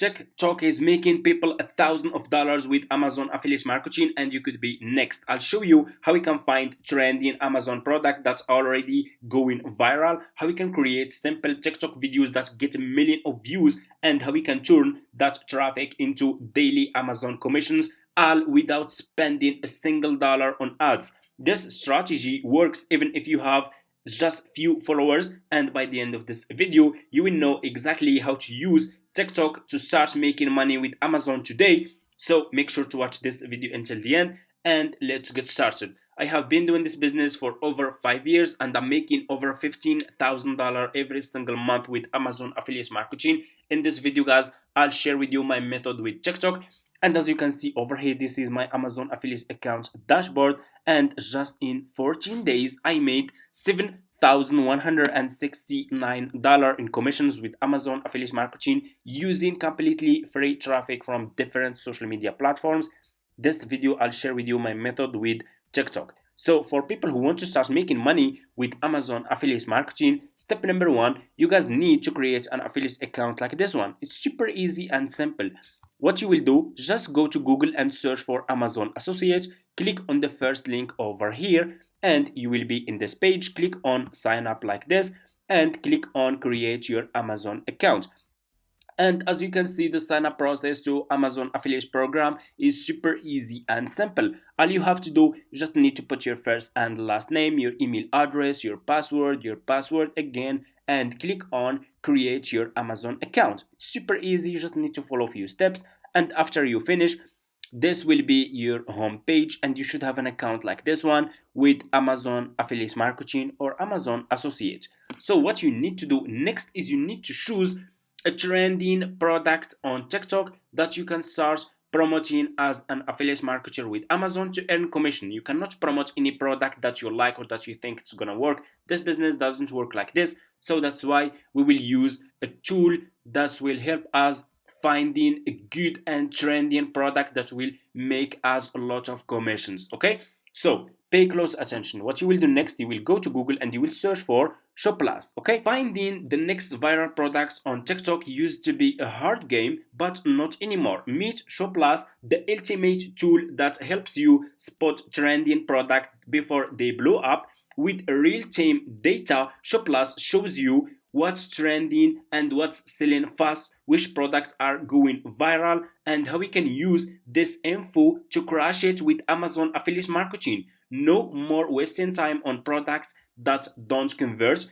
TikTok is making people $1,000 with Amazon affiliate marketing, and you could be next. I'll show you how we can find trending Amazon product that's already going viral, how we can create simple TikTok videos that get a million of views, and how we can turn that traffic into daily Amazon commissions, all without spending a single dollar on ads. This strategy works even if you have just few followers, and by the end of this video you will know exactly how to use TikTok to start making money with Amazon today. So make sure to watch this video until the end, and let's get started. I have been doing this business for over 5 years, and I'm making over $15,000 every single month with Amazon affiliate marketing. In this video guys, I'll share with you my method with TikTok. And as you can see over here, this is my Amazon affiliate account dashboard, and just in 14 days I made $7,169 in commissions with Amazon affiliate marketing using completely free traffic from different social media platforms. This video I'll share with you my method with TikTok. So for people who want to start making money with Amazon affiliate marketing, step number one, you guys need to create an affiliate account like this one. It's super easy and simple. What you will do, just go to Google and search for Amazon Associates, click on the first link over here, and you will be in this page. Click on sign up like this, and click on create your Amazon account. And as you can see, the sign up process to Amazon affiliate program is super easy and simple. All you have to do, you just need to put your first and last name, your email address, your password again, and click on create your Amazon account. It's super easy, you just need to follow a few steps, and after you finish, this will be your home page, and you should have an account like this one with Amazon affiliate marketing or Amazon associate. So what you need to do next is you need to choose a trending product on TikTok that you can start promoting as an affiliate marketer with Amazon to earn commission. You cannot promote any product that you like or that you think it's gonna work. This business doesn't work like this, so that's why we will use a tool that will help us finding a good and trending product that will make us a lot of commissions. Okay, so pay close attention. What you will do next, you will go to Google and you will search for Shoplast. Okay, finding the next viral products on TikTok used to be a hard game, but not anymore. Meet Shoplast, the ultimate tool that helps you spot trending product before they blow up. With real-time data, Shoplast shows you what's trending and what's selling fast, which products are going viral, and how we can use this info to crush it with Amazon affiliate marketing. No more wasting time on products that don't convert.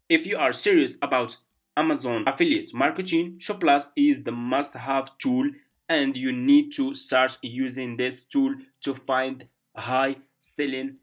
If you are serious about Amazon affiliate marketing, Shoplast is the must-have tool, and you need to start using this tool to find high selling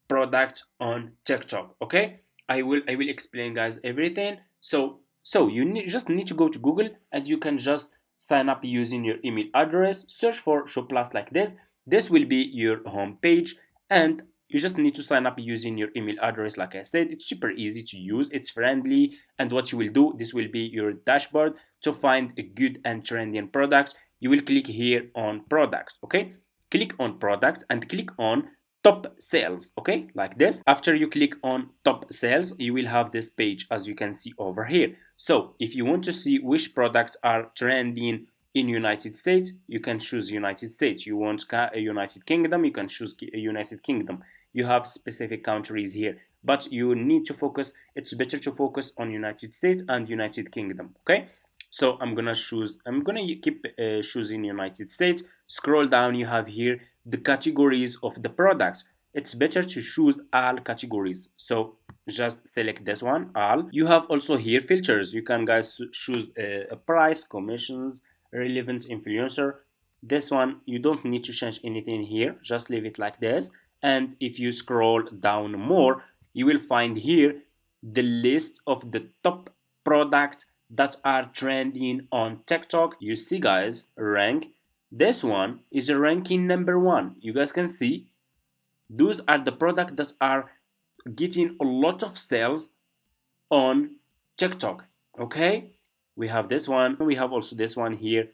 product on TikTok. Okay, I will explain guys everything. So you just need to go to Google, and you can just sign up using your email address, search for Shoplast like this. This will be your home page, and you just need to sign up using your email address. Like I said, it's super easy to use, it's friendly, and what you will do, this will be your dashboard to find a good and trending product. You will click here on products. Okay, click on products and click on top sales. Okay, like this. After you click on top sales, you will have this page as you can see over here. So if you want to see which products are trending in United States, you can choose United States. You want a United Kingdom, you can choose a United Kingdom. You have specific countries here, but you need to focus, it's better to focus on United States and United Kingdom. Okay, so I'm gonna keep choosing United States. Scroll down, you have here the categories of the products. It's better to choose all categories, so just select this one, all. You have also here filters. You can guys choose a price, commissions, relevant influencer. This one you don't need to change anything here, just leave it like this. And if you scroll down more, you will find here the list of the top products that are trending on TikTok. You see guys, rank, this one is a ranking number one. You guys can see those are the products that are getting a lot of sales on TikTok. Okay, we have this one, we have also this one here.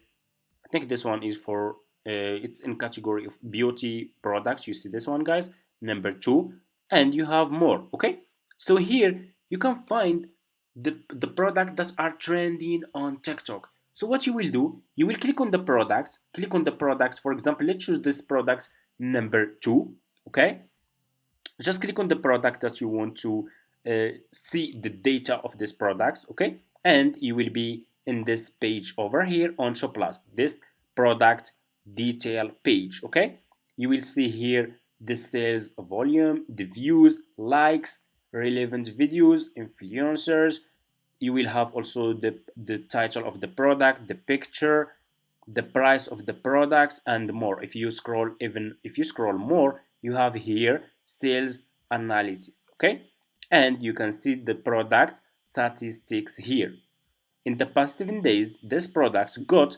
I think this one is for it's in category of beauty products. You see this one guys, number two, and you have more. Okay, so here you can find the product that are trending on TikTok. So what you will do, you will click on the product, for example, let's choose this product number 2, okay? Just click on the product that you want to see the data of this product, okay? And you will be in this page over here on Shop Plus, this product detail page, okay? You will see here the sales volume, the views, likes, relevant videos, influencers. You will have also the title of the product, the picture, the price of the products, and more. If you scroll more, you have here sales analysis, okay? And you can see the product statistics here. In the past 7 days, this product got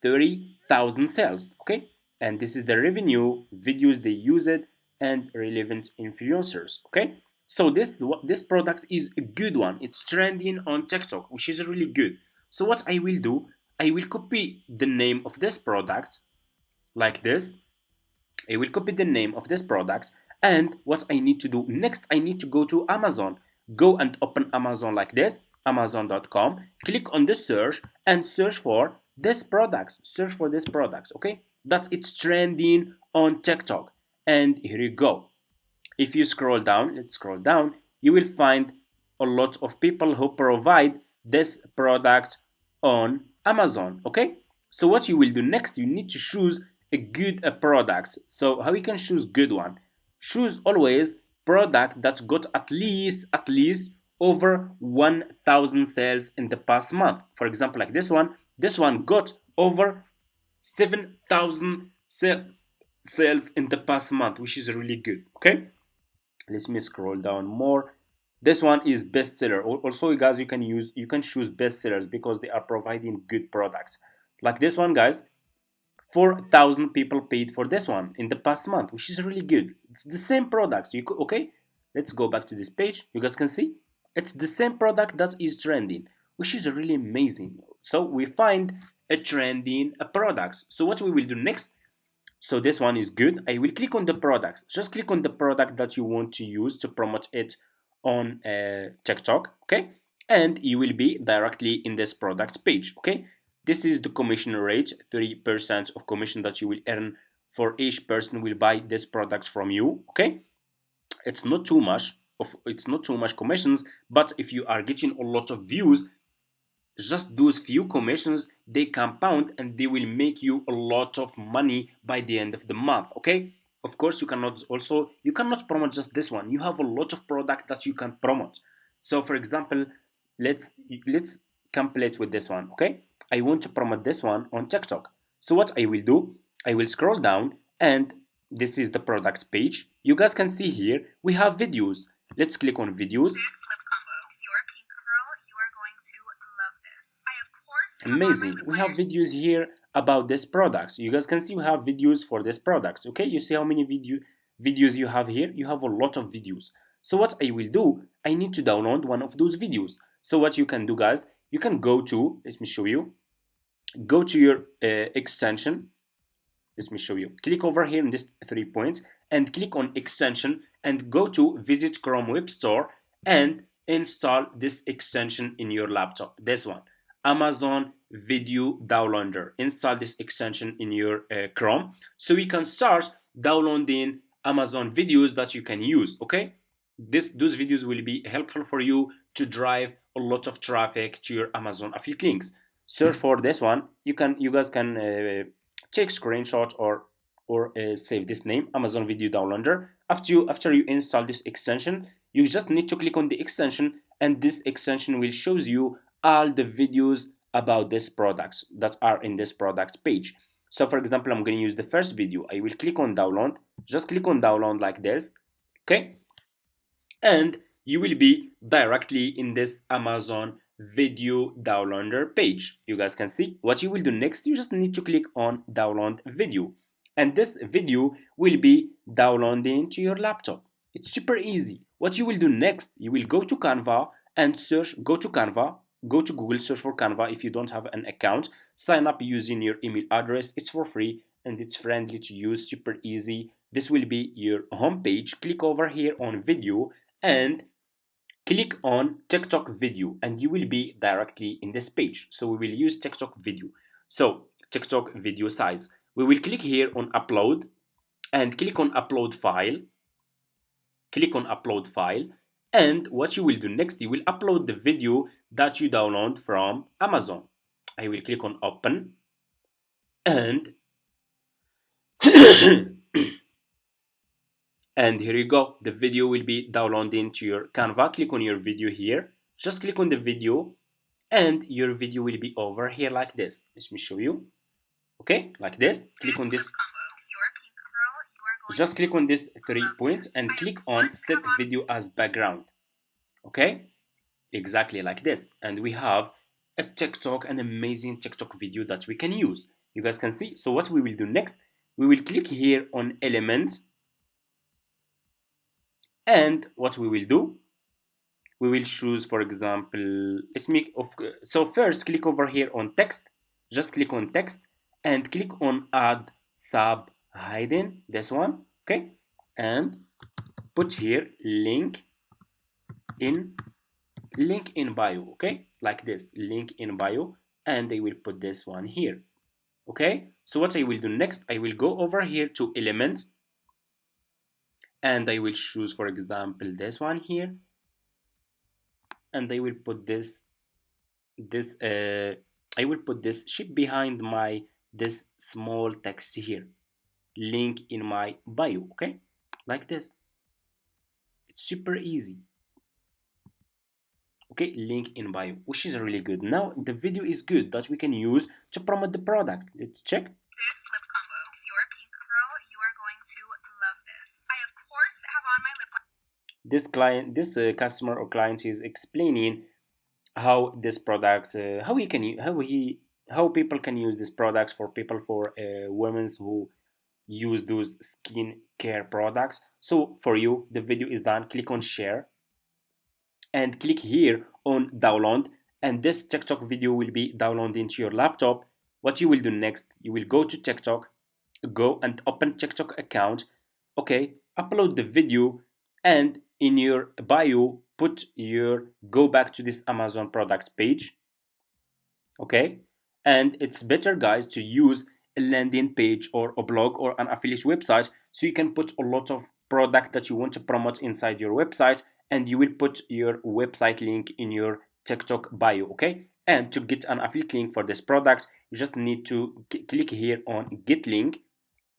30,000 sales, okay? And this is the revenue, videos they use it, and relevant influencers, okay? So this product is a good one. It's trending on TikTok, which is really good. So what I will do, I will copy the name of this product like this. I will copy the name of this product, and what I need to do next, I need to go to Amazon. Go and open Amazon like this, amazon.com. Click on the search and search for this product. Search for this product, okay? That it's trending on TikTok. And here you go. If you scroll down, let's scroll down, you will find a lot of people who provide this product on Amazon, okay? So what you will do next, you need to choose a good product. So how you can choose good one? Choose always product that got at least over 1,000 sales in the past month. For example, like this one got over 7,000 sales in the past month, which is really good, okay? Let me scroll down more. This one is bestseller. Also, guys, you can choose bestsellers because they are providing good products. Like this one, guys, 4,000 people paid for this one in the past month, which is really good. It's the same products. Okay? Let's go back to this page. You guys can see it's the same product that is trending, which is really amazing. So we find a trending products. So what we will do next, so this one is good. I will click on the product. Just click on the product that you want to use to promote it on TikTok, okay? And you will be directly in this product page, okay? This is the commission rate, 3% of commission that you will earn for each person will buy this product from you, okay? It's not too much commissions, but if you are getting a lot of views, just those few commissions, they compound and they will make you a lot of money by the end of the month, okay? Of course, you cannot promote just this one. You have a lot of product that you can promote. So for example, let's complete with this one, okay? I want to promote this one on TikTok. So what I will do, I will scroll down, and this is the product page. You guys can see here we have videos. Let's click on videos. Amazing. We have videos here about this products. You guys can see we have videos for this products, okay? You see how many videos you have here? You have a lot of videos. So what I will do, I need to download one of those videos. So what you can do, guys, you can go to, let me show you, go to your extension. Let me show you. Click over here in this 3 points and click on extension and go to visit Chrome Web Store and install this extension in your laptop. This one, Amazon Video Downloader. Install this extension in your Chrome so you can start downloading Amazon videos that you can use, okay? Those videos will be helpful for you to drive a lot of traffic to your Amazon affiliate links. Search for this one. You guys can take screenshot or save this name, Amazon Video Downloader. After you install this extension, you just need to click on the extension, and this extension will shows you all the videos about this products that are in this product page. So for example, I'm going to use the first video. I will click on download. Just click on download like this, okay? And you will be directly in this Amazon Video Downloader page. You guys can see what you will do next. You just need to click on download video, and this video will be downloading to your laptop. It's super easy. What you will do next, you will go to Canva and go to Google, search for Canva. If you don't have an account, sign up using your email address. It's for free and it's friendly to use, super easy. This will be your home page. Click over here on video, and Click on TikTok video and you will be directly in this page. So we will use TikTok video. So TikTok video size. We will click here on upload and click on upload file. Click on upload file. And what you will do next, you will upload the video that you download from Amazon. I will click on open and and here you go. The video will be downloading to your Canva. Click on your video here. Just click on the video and your video will be over here like this. Let me show you. Okay, like this. Click on this. Just click on this 3 points and click on set video as background. Okay, exactly like this. And we have a TikTok, an amazing TikTok video that we can use. You guys can see. So what we will do next, we will click here on elements. And what we will do, we will choose, for example, let's make of. So first click over here on text. Just click on text and click on add sub hidden, this one. Okay, and put here link in bio. Okay, like this, link in bio, and I will put this one here. Okay, so what I will do next, I will go over here to elements and I will choose, for example, this one here, and I will put this I will put this shape behind my this small text here, link in my bio. Okay, like this. It's super easy. Okay, link in bio, which is really good. Now the video is good that we can use to promote the product. Let's check. This lip combo. If you're a pink girl, you are going to love this. I of course have on my lip This customer or client is explaining how this product, how people can use these products for women who use those skin care products. So for you, the video is done. Click on share and click here on download, and this TikTok video will be downloaded into your laptop. What you will do next, you will go to TikTok, go and open TikTok account. Okay, upload the video, and in your bio go back to this Amazon products page. Okay, and it's better, guys, to use a landing page or a blog or an affiliate website, so you can put a lot of product that you want to promote inside your website, and you will put your website link in your TikTok bio. Okay, and to get an affiliate link for this product, you just need to click here on get link.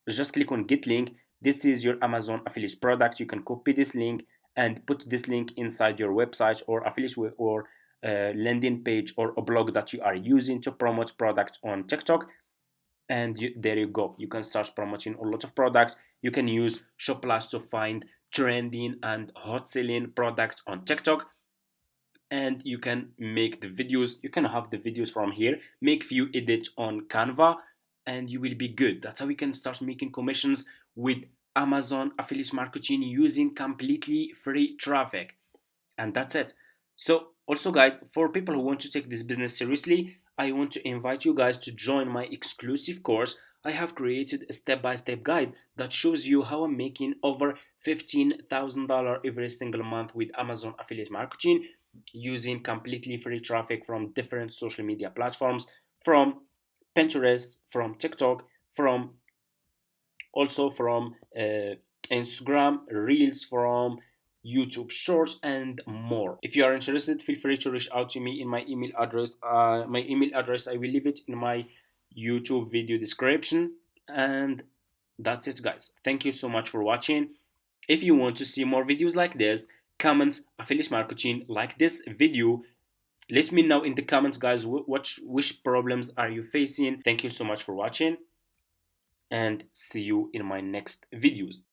Just click on get link. This is your Amazon affiliate product. You can copy this link and put this link inside your website or affiliate or landing page or a blog that you are using to promote products on TikTok. And there you go. You can start promoting a lot of products. You can use Shoplus to find trending and hot selling products on TikTok. And you can make the videos. You can have the videos from here, make few edits on Canva, and you will be good. That's how we can start making commissions with Amazon affiliate marketing using completely free traffic. And that's it. So also, guys, for people who want to take this business seriously, I want to invite you guys to join my exclusive course. I have created a step-by-step guide that shows you how I'm making over $15,000 every single month with Amazon affiliate marketing using completely free traffic from different social media platforms, from Pinterest, from TikTok, from Instagram Reels, from YouTube Shorts, and more. If you are interested, feel free to reach out to me in my email address. My email address, I will leave it in my YouTube video description. And that's it, guys. Thank you so much for watching. If you want to see more videos like this, comments, affiliate marketing, like this video, let me know in the comments, guys, which problems are you facing. Thank you so much for watching, and see you in my next videos.